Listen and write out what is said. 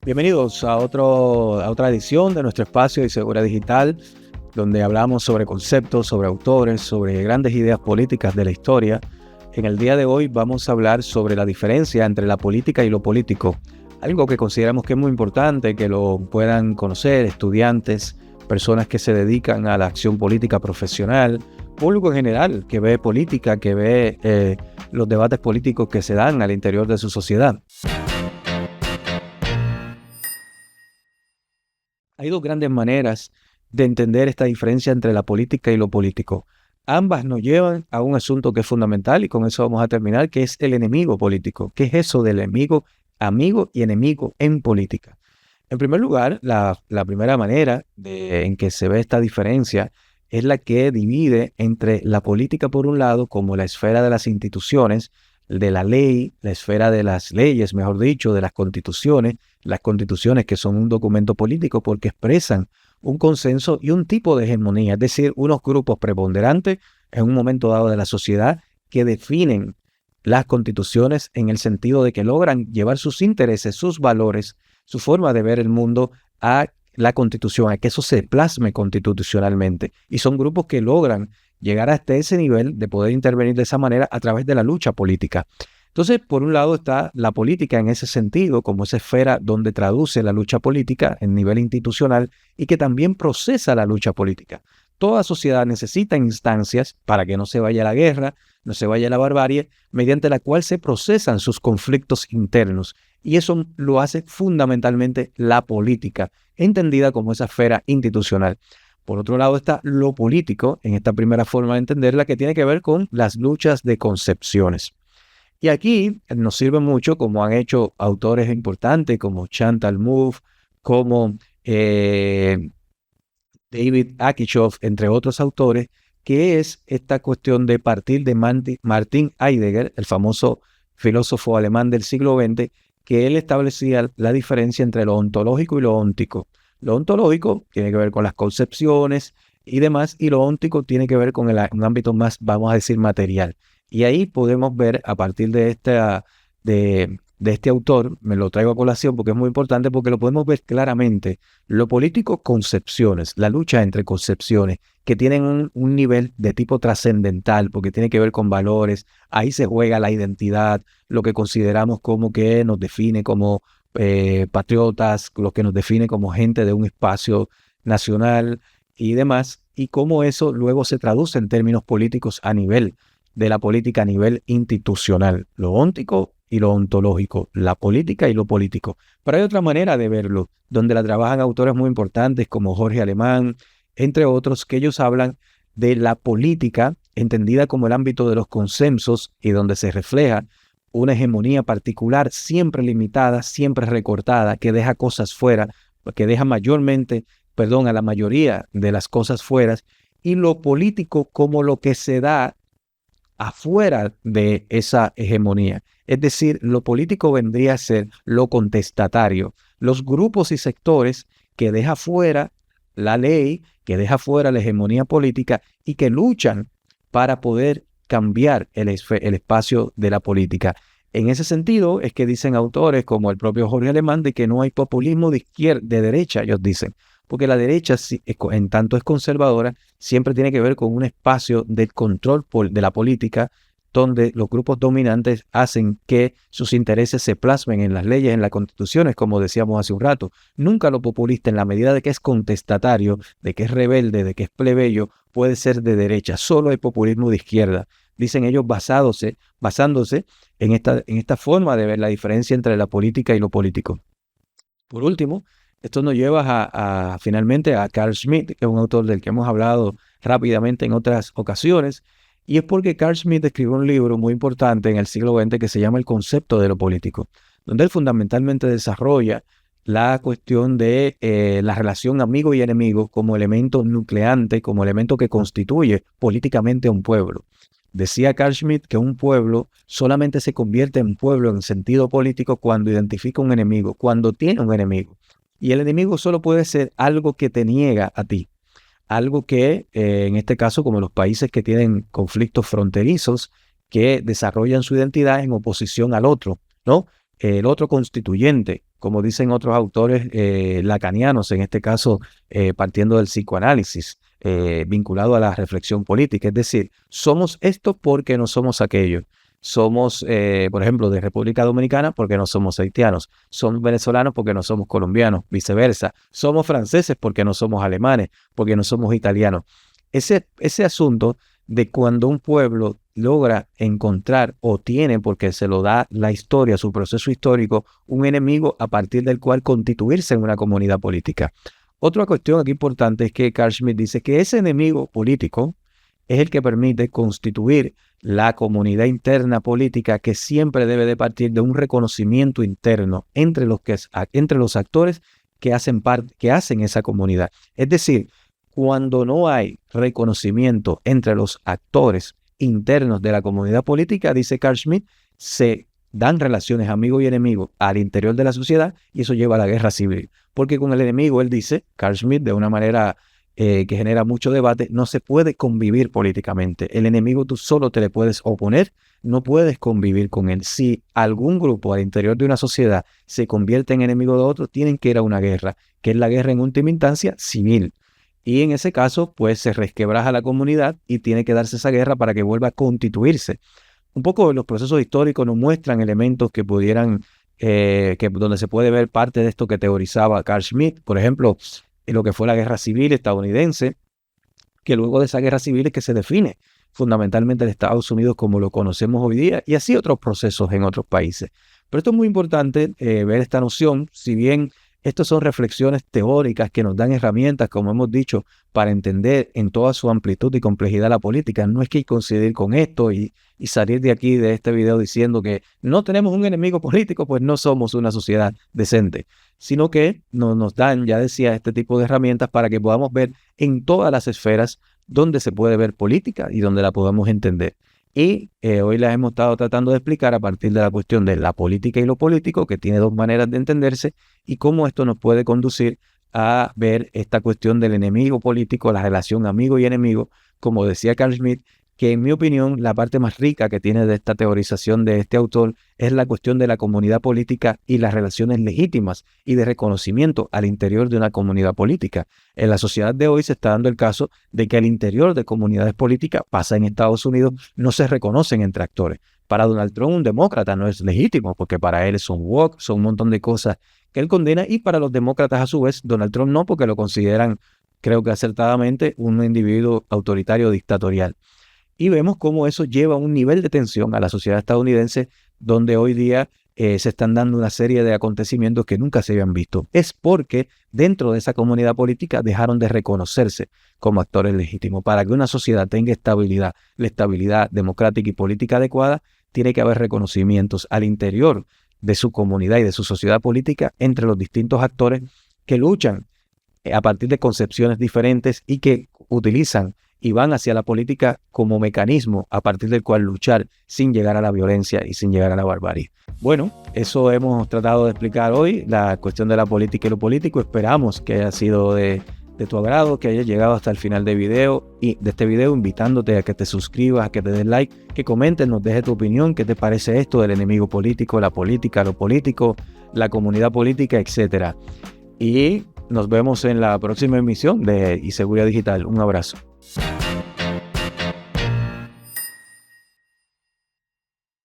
Bienvenidos a otra edición de nuestro espacio de Segura Digital, donde hablamos sobre conceptos, sobre autores, sobre grandes ideas políticas de la historia. En el día de hoy vamos a hablar sobre la diferencia entre la política y lo político, algo que consideramos que es muy importante que lo puedan conocer estudiantes, personas que se dedican a la acción política profesional, público en general que ve política, que ve los debates políticos que se dan al interior de su sociedad. Hay dos grandes maneras de entender esta diferencia entre la política y lo político. Ambas nos llevan a un asunto que es fundamental y con eso vamos a terminar, que es el enemigo político. ¿Qué es eso del enemigo, amigo y enemigo en política? En primer lugar, la primera manera en que se ve esta diferencia es la que divide entre la política por un lado como la esfera de las instituciones, de la ley, la esfera de las leyes, mejor dicho, de las constituciones que son un documento político porque expresan un consenso y un tipo de hegemonía, es decir, unos grupos preponderantes en un momento dado de la sociedad que definen las constituciones en el sentido de que logran llevar sus intereses, sus valores, su forma de ver el mundo a la constitución, a que eso se plasme constitucionalmente. Y son grupos que logran llegar hasta ese nivel de poder intervenir de esa manera a través de la lucha política. Entonces, por un lado está la política en ese sentido, como esa esfera donde traduce la lucha política en nivel institucional y que también procesa la lucha política. Toda sociedad necesita instancias para que no se vaya la guerra, no se vaya la barbarie, mediante la cual se procesan sus conflictos internos. Y eso lo hace fundamentalmente la política, entendida como esa esfera institucional. Por otro lado está lo político, en esta primera forma de entenderla, que tiene que ver con las luchas de concepciones. Y aquí nos sirve mucho, como han hecho autores importantes como Chantal Mouffe, como David Akishoff, entre otros autores, que es esta cuestión de partir de Martin Heidegger, el famoso filósofo alemán del siglo XX, que él establecía la diferencia entre lo ontológico y lo óntico. Lo ontológico tiene que ver con las concepciones y demás, y lo óntico tiene que ver con un ámbito más, vamos a decir, material. Y ahí podemos ver, a partir de este autor, me lo traigo a colación porque es muy importante, porque lo podemos ver claramente. Lo político, concepciones, la lucha entre concepciones, que tienen un nivel de tipo trascendental, porque tiene que ver con valores. Ahí se juega la identidad, lo que consideramos como que nos define como patriotas, lo que nos define como gente de un espacio nacional y demás, y cómo eso luego se traduce en términos políticos a nivel de la política, a nivel institucional, lo óntico y lo ontológico, la política y lo político. Pero hay otra manera de verlo, donde la trabajan autores muy importantes como Jorge Alemán, entre otros, que ellos hablan de la política entendida como el ámbito de los consensos y donde se refleja una hegemonía particular, siempre limitada, siempre recortada, que deja cosas fuera, que deja a la mayoría de las cosas fuera, y lo político como lo que se da afuera de esa hegemonía. Es decir, lo político vendría a ser lo contestatario, los grupos y sectores que deja fuera la ley, que deja fuera la hegemonía política y que luchan para poder cambiar el espacio de la política. En ese sentido es que dicen autores como el propio Jorge Alemán de que no hay populismo de izquierda, de derecha, ellos dicen, porque la derecha, en tanto es conservadora, siempre tiene que ver con un espacio de control de la política donde los grupos dominantes hacen que sus intereses se plasmen en las leyes, en las constituciones, como decíamos hace un rato. Nunca lo populista, en la medida de que es contestatario, de que es rebelde, de que es plebeyo, puede ser de derecha. Solo hay populismo de izquierda. Dicen ellos basándose en esta forma de ver la diferencia entre la política y lo político. Por último, esto nos lleva finalmente a Carl Schmitt, que es un autor del que hemos hablado rápidamente en otras ocasiones, y es porque Carl Schmitt escribió un libro muy importante en el siglo XX que se llama El concepto de lo político, donde él fundamentalmente desarrolla la cuestión de la relación amigo y enemigo como elemento nucleante, como elemento que constituye políticamente a un pueblo. Decía Carl Schmitt que un pueblo solamente se convierte en pueblo en sentido político cuando identifica un enemigo, cuando tiene un enemigo. Y el enemigo solo puede ser algo que te niega a ti, algo que, en este caso, como los países que tienen conflictos fronterizos, que desarrollan su identidad en oposición al otro, ¿no? El otro constituyente, como dicen otros autores lacanianos, en este caso partiendo del psicoanálisis, vinculado a la reflexión política. Es decir, somos esto porque no somos aquello. Somos, por ejemplo, de República Dominicana porque no somos haitianos. Somos venezolanos porque no somos colombianos, viceversa. Somos franceses porque no somos alemanes, porque no somos italianos. Ese asunto de cuando un pueblo logra encontrar o tiene, porque se lo da la historia, su proceso histórico, un enemigo a partir del cual constituirse en una comunidad política. Otra cuestión aquí importante es que Carl Schmitt dice que ese enemigo político es el que permite constituir la comunidad interna política, que siempre debe de partir de un reconocimiento interno entre los actores que hacen esa comunidad. Es decir, cuando no hay reconocimiento entre los actores internos de la comunidad política, dice Carl Schmitt, se dan relaciones amigo y enemigo al interior de la sociedad y eso lleva a la guerra civil. Porque con el enemigo, él dice, Carl Schmitt, de una manera que genera mucho debate, no se puede convivir políticamente. El enemigo tú solo te le puedes oponer, no puedes convivir con él. Si algún grupo al interior de una sociedad se convierte en enemigo de otro, tienen que ir a una guerra, que es la guerra en última instancia civil. Y en ese caso, pues se resquebraja la comunidad y tiene que darse esa guerra para que vuelva a constituirse. Un poco los procesos históricos nos muestran elementos que pudieran, donde se puede ver parte de esto que teorizaba Carl Schmitt. Por ejemplo, lo que fue la guerra civil estadounidense, que luego de esa guerra civil es que se define fundamentalmente el Estados Unidos como lo conocemos hoy día, y así otros procesos en otros países. Pero esto es muy importante ver esta noción, si bien estas son reflexiones teóricas que nos dan herramientas, como hemos dicho, para entender en toda su amplitud y complejidad la política. No es que hay que coincidir con esto y salir de aquí, de este video, diciendo que no tenemos un enemigo político, pues no somos una sociedad decente, sino que nos dan, ya decía, este tipo de herramientas para que podamos ver en todas las esferas donde se puede ver política y donde la podamos entender. Y hoy las hemos estado tratando de explicar a partir de la cuestión de la política y lo político, que tiene dos maneras de entenderse, y cómo esto nos puede conducir a ver esta cuestión del enemigo político, la relación amigo y enemigo, como decía Carl Schmitt, que en mi opinión la parte más rica que tiene de esta teorización de este autor es la cuestión de la comunidad política y las relaciones legítimas y de reconocimiento al interior de una comunidad política. En la sociedad de hoy se está dando el caso de que al interior de comunidades políticas, pasa en Estados Unidos, no se reconocen entre actores. Para Donald Trump, un demócrata no es legítimo, porque para él son woke, son un montón de cosas que él condena, y para los demócratas a su vez, Donald Trump no, porque lo consideran, creo que acertadamente, un individuo autoritario dictatorial. Y vemos cómo eso lleva a un nivel de tensión a la sociedad estadounidense, donde hoy día se están dando una serie de acontecimientos que nunca se habían visto. Es porque dentro de esa comunidad política dejaron de reconocerse como actores legítimos. Para que una sociedad tenga estabilidad, la estabilidad democrática y política adecuada, tiene que haber reconocimientos al interior de su comunidad y de su sociedad política entre los distintos actores que luchan a partir de concepciones diferentes y que utilizan y van hacia la política como mecanismo a partir del cual luchar sin llegar a la violencia y sin llegar a la barbarie. Bueno, eso hemos tratado de explicar hoy, la cuestión de la política y lo político. Esperamos que haya sido de tu agrado, que hayas llegado hasta el final de este video, invitándote a que te suscribas, a que te des like, que comentes, nos dejes tu opinión, qué te parece esto del enemigo político, la política, lo político, la comunidad política, etc. Y nos vemos en la próxima emisión de iSeguridad Digital. Un abrazo.